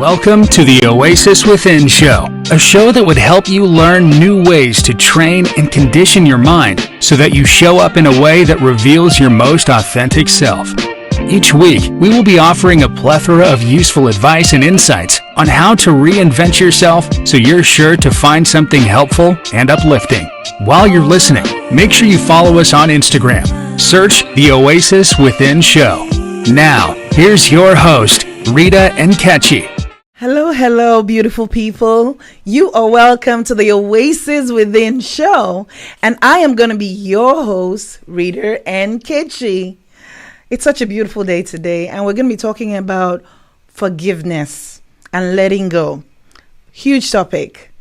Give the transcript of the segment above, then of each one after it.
Welcome to the Oasis Within Show, a show that would help you learn new ways to train and condition your mind so that you show up in a way that reveals your most authentic self. Each week, we will be offering a plethora of useful advice and insights on how to reinvent yourself so you're sure to find something helpful and uplifting. While you're listening, make sure you follow us on Instagram. Search the Oasis Within Show. Now, here's your host, Rita and Ketchy. Hello, beautiful people. You are welcome to the Oasis Within Show, and I am going to be your host, Rita and Ketchy. It's such a beautiful day today, and we're going to be talking about forgiveness and letting go. Huge topic.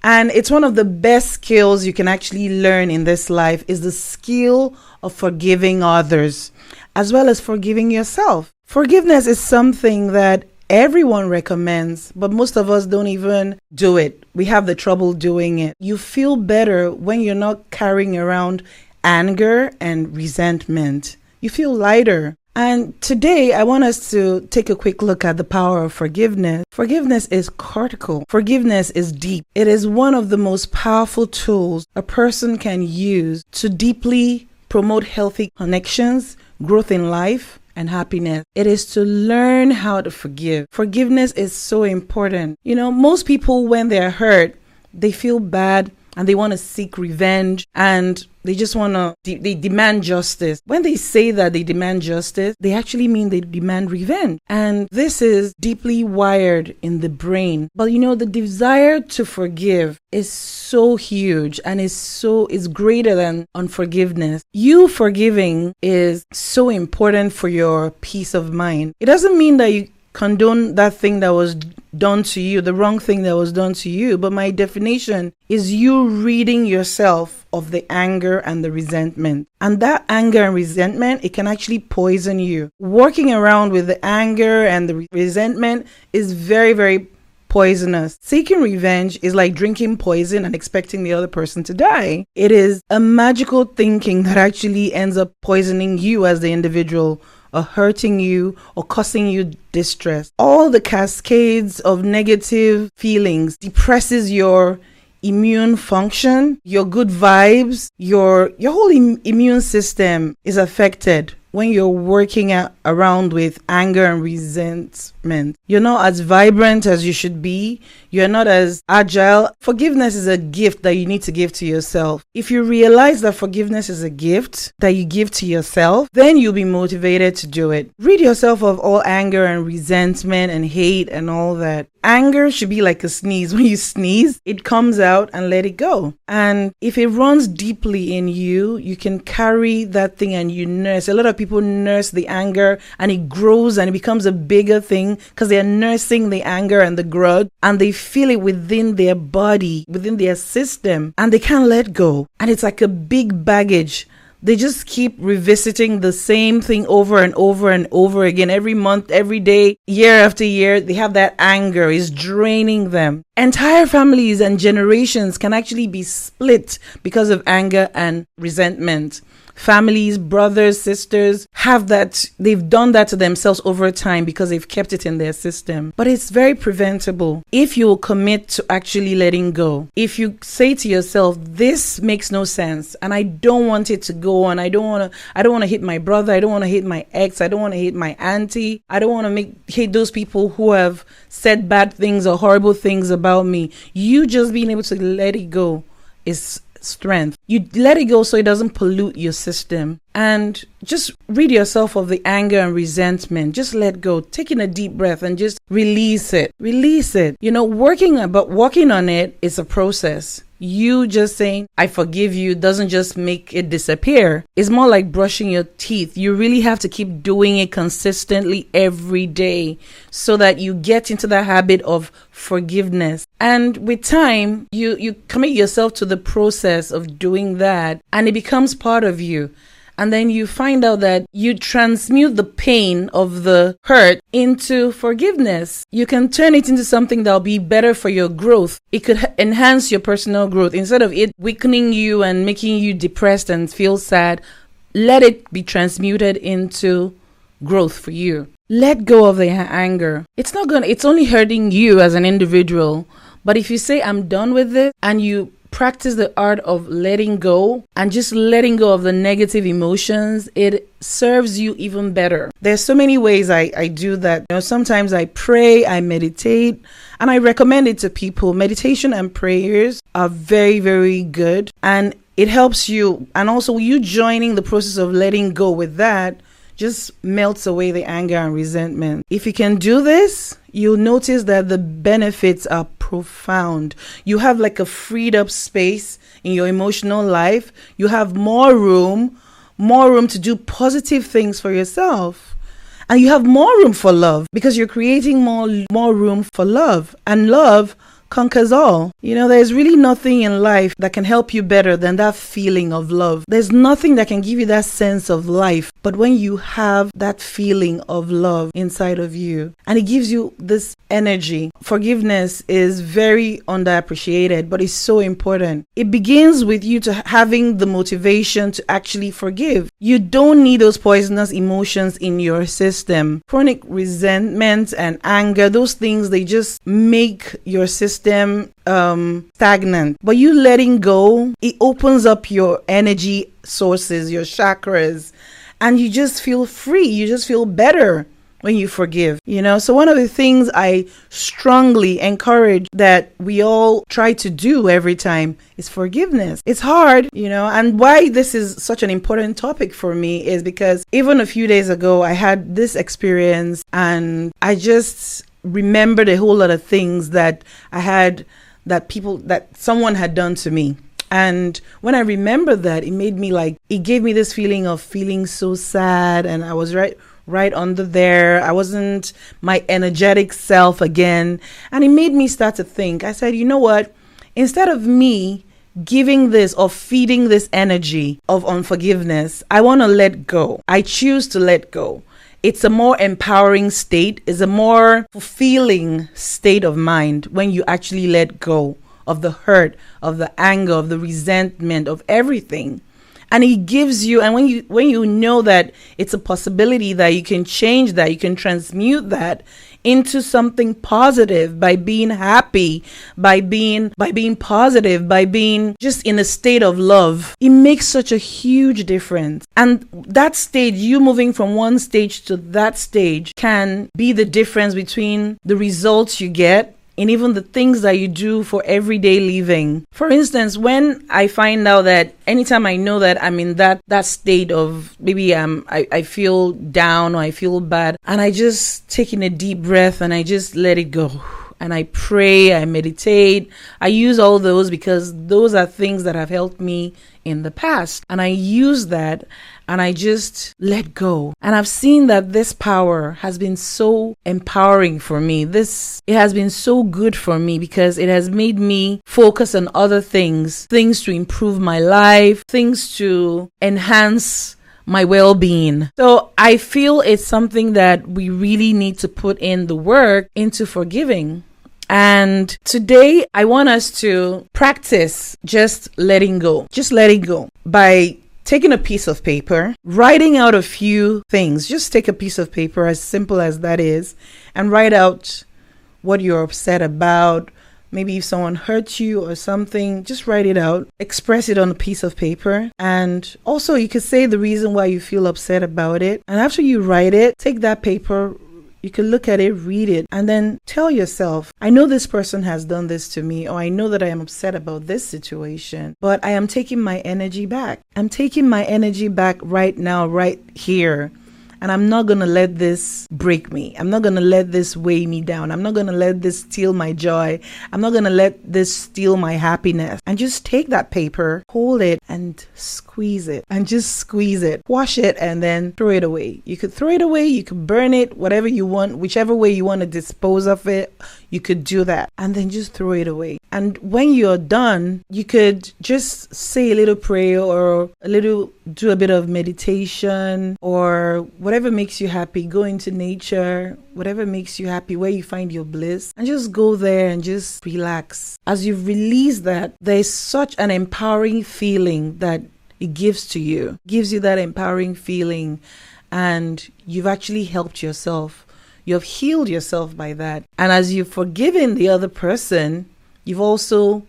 And it's one of the best skills you can actually learn in this life is the skill of forgiving others, as well as forgiving yourself. Forgiveness is something that everyone recommends, but most of us don't even do it. We have the trouble doing it. You feel better when you're not carrying around anger and resentment. You feel lighter. And today I want us to take a quick look at the power of forgiveness. Forgiveness is cortical. Forgiveness is deep. It is one of the most powerful tools a person can use to deeply promote healthy connections, growth in life, and happiness. It is to learn how to forgive. Forgiveness is so important. You know, most people, when they're hurt, they feel bad and they want to seek revenge and they just want to, they demand justice. When they say that they demand justice, they actually mean they demand revenge. And this is deeply wired in the brain. But you know, the desire to forgive is so huge and is greater than unforgiveness. You forgiving is so important for your peace of mind. It doesn't mean that you condone that thing that was done to you, the wrong thing that was done to you. But my definition is you ridding yourself of the anger and the resentment. And that anger and resentment, it can actually poison you. Working around with the anger and the resentment is very, very poisonous. Seeking revenge is like drinking poison and expecting the other person to die. It is a magical thinking that actually ends up poisoning you as the individual, or hurting you, or causing you distress. All the cascades of negative feelings depresses your immune function, your good vibes, your whole immune system is affected when you're working around with anger and resentment. You're not as vibrant as you should be. You're not as agile. Forgiveness is a gift that you need to give to yourself. If you realize that forgiveness is a gift that you give to yourself, then you'll be motivated to do it. Rid yourself of all anger and resentment and hate and all that. Anger should be like a sneeze. When you sneeze, it comes out and let it go. And if it runs deeply in you, you can carry that thing and you nurse. A lot of people nurse the anger and it grows and it becomes a bigger thing because they're nursing the anger and the grudge and they feel it within their body, within their system, and they can't let go. And it's like a big baggage. They just keep revisiting the same thing over and over and over again. Every month, every day, year after year, they have that anger. It's draining them. Entire families and generations can actually be split because of anger and resentment. Families, brothers, sisters have that. They've done that to themselves over time because they've kept it in their system. But it's very preventable if you will commit to actually letting go. If you say to yourself, this makes no sense and I don't want it to go on. I don't want to hit my brother. I don't want to hit my ex. I don't want to hit my auntie. I don't want to hit those people who have said bad things or horrible things about me. You just being able to let it go is strength. You let it go so it doesn't pollute your system. And just rid yourself of the anger and resentment. Just let go. Taking a deep breath and just release it. Release it. You know, working on it is a process. You just saying, I forgive you doesn't just make it disappear. It's more like brushing your teeth. You really have to keep doing it consistently every day so that you get into the habit of forgiveness. And with time, you commit yourself to the process of doing that and it becomes part of you. And then you find out that you transmute the pain of the hurt into forgiveness. You can turn it into something that'll be better for your growth. It could enhance your personal growth. Instead of it weakening you and making you depressed and feel sad, let it be transmuted into growth for you. let go of the anger. It's only hurting you as an individual. But if you say, I'm done with this, and you practice the art of letting go and just letting go of the negative emotions, it serves you even better. There's so many ways I do that. Sometimes I pray, I meditate, and I recommend it to people. Meditation and prayers are very, very good, and it helps you. And also you joining the process of letting go with that just melts away the anger and resentment. If you can do this, you'll notice that the benefits are profound. You have like a freed up space in your emotional life. You have more room to do positive things for yourself. And you have more room for love because you're creating more room for love. And love conquers all. There's really nothing in life that can help you better than that feeling of love. There's nothing that can give you that sense of life. But when you have that feeling of love inside of you, and it gives you this energy, forgiveness is very underappreciated, but it's so important. It begins with you to having the motivation to actually forgive. You don't need those poisonous emotions in your system. Chronic resentment and anger, those things, they just make your system stagnant. But you letting go, it opens up your energy sources, your chakras, and you just feel free. You just feel better when you forgive. So one of the things I strongly encourage that we all try to do every time is forgiveness. It's hard, and why this is such an important topic for me is because even a few days ago I had this experience, and I just remembered a whole lot of things that I had, that someone had done to me. And when I remember that, it gave me this feeling of feeling so sad, and I was right under there. I wasn't my energetic self again. And it made me start to think. I said, you know what? Instead of me giving this or feeding this energy of unforgiveness, I want to let go. I choose to let go. It's a more empowering state. It's a more fulfilling state of mind when you actually let go of the hurt, of the anger, of the resentment, of everything. And it gives you, and when you know that it's a possibility that you can change that, you can transmute that into something positive by being happy, by being positive, by being just in a state of love. It makes such a huge difference. And that stage, you moving from one stage to that stage, can be the difference between the results you get and even the things that you do for everyday living. For instance, when I find out that anytime I know that I'm in that state of maybe I feel down or I feel bad, and I just take in a deep breath and I just let it go. And I pray, I meditate. I use all those because those are things that have helped me in the past. And I use that and I just let go. And I've seen that this power has been so empowering for me. It has been so good for me because it has made me focus on other things to improve my life, things to enhance my well-being. So I feel it's something that we really need to put in the work into forgiving. And today I want us to practice just letting go by taking a piece of paper, writing out a few things. Just take a piece of paper, as simple as that is, and write out what you're upset about. Maybe if someone hurt you or something, just write it out, express it on a piece of paper. And also you could say the reason why you feel upset about it. And after you write it, take that paper, you can look at it, read it, and then tell yourself, I know this person has done this to me, or I know that I am upset about this situation, but I am taking my energy back. I'm taking my energy back right now, right here. And I'm not going to let this break me. I'm not going to let this weigh me down. I'm not going to let this steal my joy. I'm not going to let this steal my happiness. And just take that paper, hold it, and squeeze it. And just squeeze it. Wash it and then throw it away. You could throw it away. You could burn it, whatever you want, whichever way you want to dispose of it. You could do that. And then just throw it away. And when you're done, you could just say a little prayer or do a bit of meditation or whatever makes you happy. Go into nature, whatever makes you happy, where you find your bliss, and just go there and just relax. As you release that, there's such an empowering feeling that it gives to you. It gives you that empowering feeling. and you've actually helped yourself. You have healed yourself by that. And as you've forgiven the other person, you've also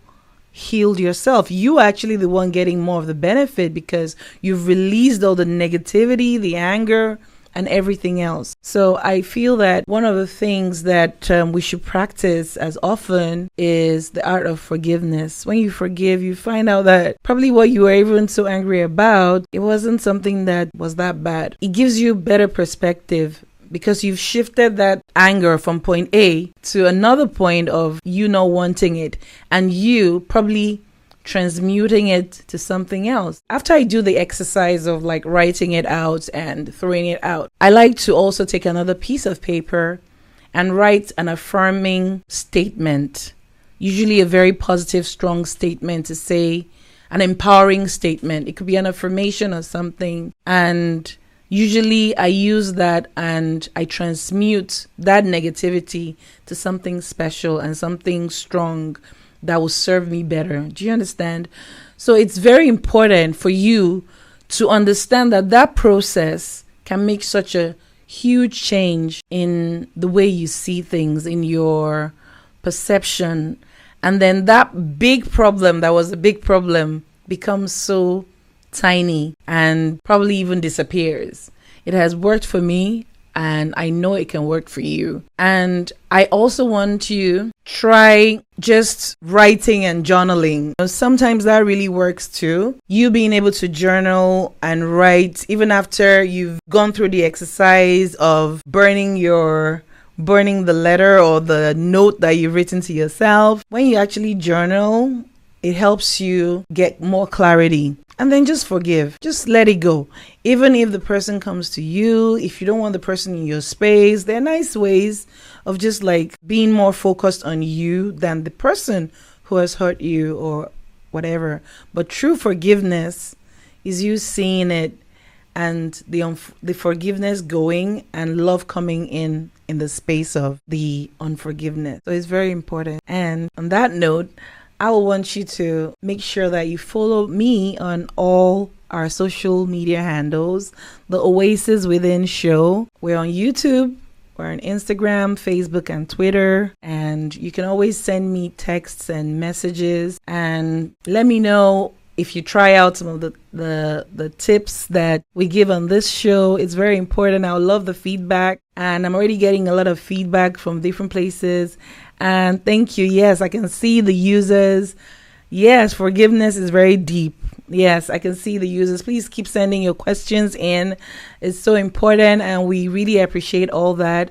healed yourself. You are actually the one getting more of the benefit because you've released all the negativity, the anger, and everything else. So I feel that one of the things that we should practice as often is the art of forgiveness. When you forgive, you find out that probably what you were even so angry about, it wasn't something that was that bad. It gives you better perspective because you've shifted that anger from point A to another point of you not wanting it, and you probably transmuting it to something else. After I do the exercise of like writing it out and throwing it out, I like to also take another piece of paper and write an affirming statement, usually a very positive, strong statement to say, an empowering statement. It could be an affirmation or something. And usually I use that and I transmute that negativity to something special and something strong that will serve me better. Do you understand? So it's very important for you to understand that that process can make such a huge change in the way you see things, in your perception. And then that big problem that was a big problem becomes so tiny and probably even disappears. It has worked for me, and I know it can work for you. And I also want you try just writing and journaling. Sometimes that really works too. You being able to journal and write even after you've gone through the exercise of burning the letter or the note that you've written to yourself. When you actually journal, it helps you get more clarity. And then just forgive. Just let it go. Even if the person comes to you, if you don't want the person in your space, there are nice ways of just like being more focused on you than the person who has hurt you or whatever. But true forgiveness is you seeing it and the forgiveness going and love coming in the space of the unforgiveness. So it's very important. And on that note, I will want you to make sure that you follow me on all our social media handles, the Oasis Within Show. We're on YouTube, we're on Instagram, Facebook, and Twitter. And you can always send me texts and messages and let me know if you try out some of the tips that we give on this show. It's very important. I would love the feedback. And I'm already getting a lot of feedback from different places. And thank you. Yes, I can see the users. Yes, forgiveness is very deep. Yes, I can see the users. Please keep sending your questions in. It's so important and we really appreciate all that.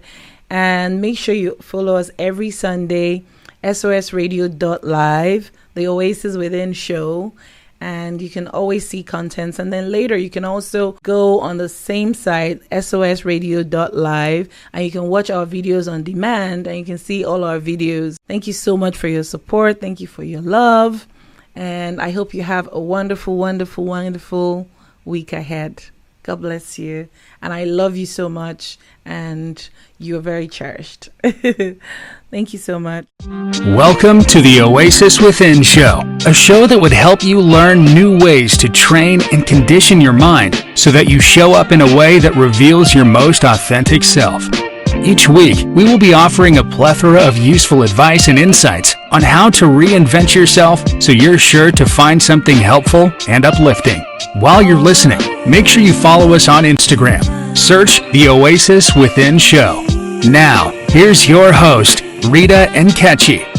And make sure you follow us every Sunday, sosradio.live, the Oasis Within Show. And you can always see contents. And then later you can also go on the same site, sosradio.live, and you can watch our videos on demand and you can see all our videos. Thank you so much for your support. Thank you for your love. And I hope you have a wonderful, wonderful, wonderful week ahead. God bless you. And I love you so much. And you're very cherished. Thank you so much. Welcome to the Oasis Within Show, a show that would help you learn new ways to train and condition your mind so that you show up in a way that reveals your most authentic self. Each week, we will be offering a plethora of useful advice and insights on how to reinvent yourself so you're sure to find something helpful and uplifting. While you're listening, make sure you follow us on Instagram. Search the Oasis Within Show. Now, here's your host, Rita Nkechi.